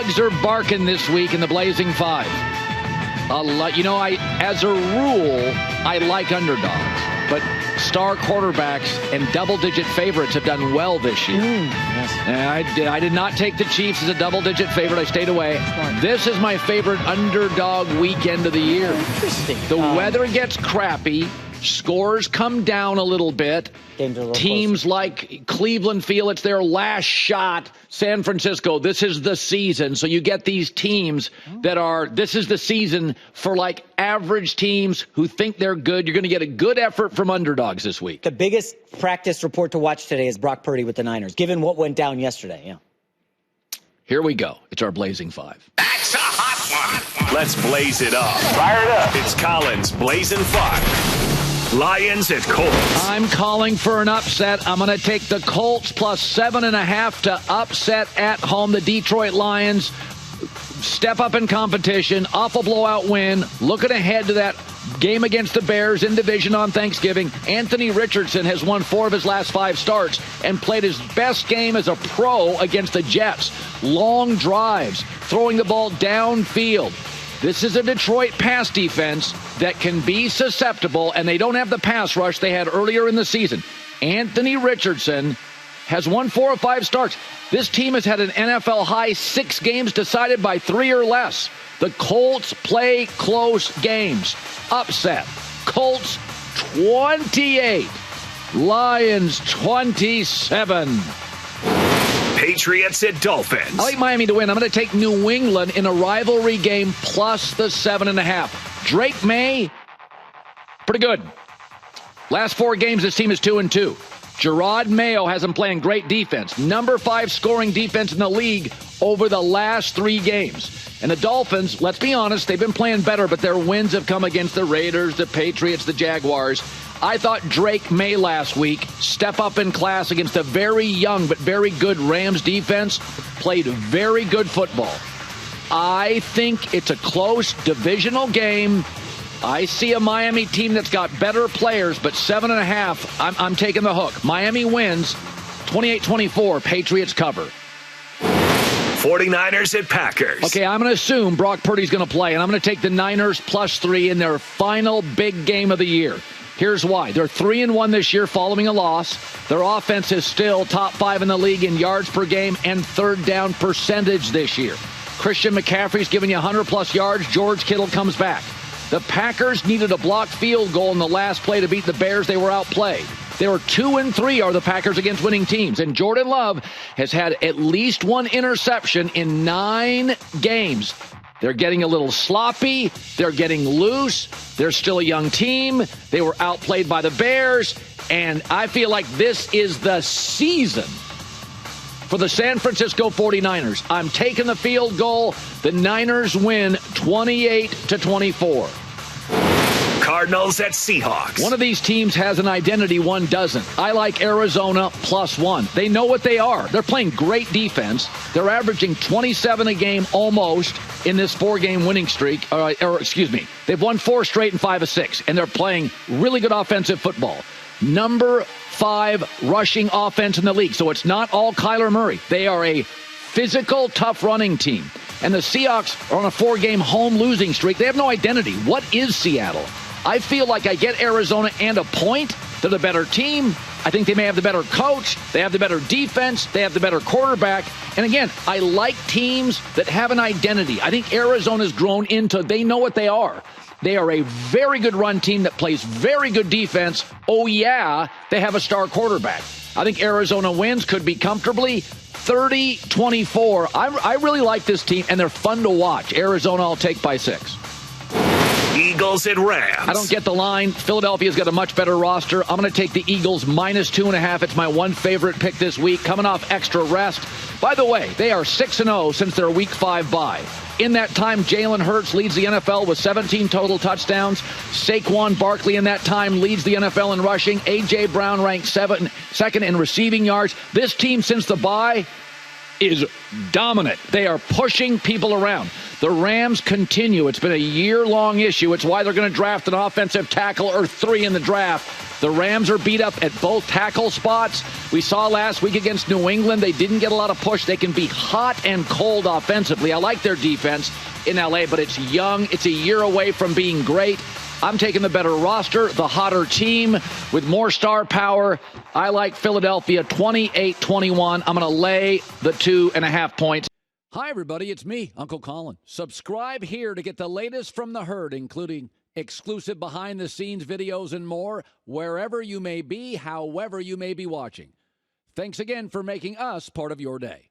Dogs are barking this week in the Blazing 5. As a rule, I like underdogs, but star quarterbacks and double-digit favorites have done well this year. Yes. And I did not take the Chiefs as a double-digit favorite. I stayed away. This is my favorite underdog weekend of the year. Interesting. The weather gets crappy. Scores come down a little bit. Teams closer. like Cleveland feel it's their last shot. San Francisco, this is the season. So you get these teams this is the season for like average teams who think they're good. You're going to get a good effort from underdogs this week. The biggest practice report to watch today is Brock Purdy with the Niners, given what went down yesterday. Yeah. Here we go. It's our Blazing 5. That's a hot one. Let's blaze it up. Fire it up. It's Colin's Blazing 5. Lions at Colts. I'm calling for an upset. I'm going to take the Colts plus 7.5 to upset at home. The Detroit Lions step up in competition, off a blowout win, looking ahead to that game against the Bears in division on Thanksgiving. Anthony Richardson has won 4 of his last 5 starts and played his best game as a pro against the Jets. Long drives, throwing the ball downfield. This is a Detroit pass defense that can be susceptible, and they don't have the pass rush they had earlier in the season. Anthony Richardson has won 4 of 5 starts. This team has had an NFL high 6 games decided by 3 or less. The Colts play close games. Upset. Colts 28. Lions 27. Patriots at Dolphins. I like Miami to win. I'm going to take New England in a rivalry game plus the 7.5. Drake May, pretty good. Last 4 games, this team is 2-2. Gerard Mayo has them playing great defense. Number 5 scoring defense in the league over the last 3 games. And the Dolphins, let's be honest, they've been playing better, but their wins have come against the Raiders, the Patriots, the Jaguars. I thought Drake May last week step up in class against a very young but very good Rams defense, played very good football. I think it's a close divisional game. I see a Miami team that's got better players, but 7.5, I'm taking the hook. Miami wins 28-24, Patriots cover. 49ers at Packers. Okay, I'm going to assume Brock Purdy's going to play, and I'm going to take the Niners plus 3 in their final big game of the year. Here's why. They're 3-1 this year following a loss. Their offense is still top 5 in the league in yards per game and third down percentage this year. Christian McCaffrey's giving you 100-plus yards. George Kittle comes back. The Packers needed a blocked field goal in the last play to beat the Bears. They were outplayed. They were 2-3 are the Packers against winning teams. And Jordan Love has had at least 1 interception in 9 games. They're getting a little sloppy. They're getting loose. They're still a young team. They were outplayed by the Bears. And I feel like this is the season for the San Francisco 49ers. I'm taking the field goal. The Niners win 28-24. Cardinals at Seahawks. One of these teams has an identity, one doesn't. I like Arizona plus 1. They know what they are. They're playing great defense. They're averaging 27 a game almost in this 4-game winning streak. They've won 4 straight and 5 of 6, and they're playing really good offensive football. Number 5 rushing offense in the league, so it's not all Kyler Murray. They are a physical, tough running team. And the Seahawks are on a 4-game home losing streak. They have no identity. What is Seattle? I feel like I get Arizona and a point. They're the better team. I think they may have the better coach. They have the better defense. They have the better quarterback. And again, I like teams that have an identity. I think Arizona's grown into, they know what they are. They are a very good run team that plays very good defense. Oh, yeah, they have a star quarterback. I think Arizona wins, could be comfortably 30-24. I really like this team, and they're fun to watch. Arizona I'll take by 6. Eagles at Rams. I don't get the line. Philadelphia's got a much better roster. I'm going to take the Eagles minus 2.5. It's my one favorite pick this week, coming off extra rest. By the way, they are 6-0 since their Week 5 bye. In that time, Jalen Hurts leads the NFL with 17 total touchdowns. Saquon Barkley in that time leads the NFL in rushing. A.J. Brown ranked second in receiving yards. This team since the bye is dominant. They are pushing people around. The Rams continue. It's been a year-long issue. It's why they're going to draft an offensive tackle or 3 in the draft. The Rams are beat up at both tackle spots. We saw last week against New England, they didn't get a lot of push. They can be hot and cold offensively. I like their defense in L.A., but it's young. It's a year away from being great. I'm taking the better roster, the hotter team with more star power. I like Philadelphia 28-21. I'm going to lay the 2.5 points. Hi, everybody. It's me, Uncle Colin. Subscribe here to get the latest from the herd, including exclusive behind-the-scenes videos and more, wherever you may be, however you may be watching. Thanks again for making us part of your day.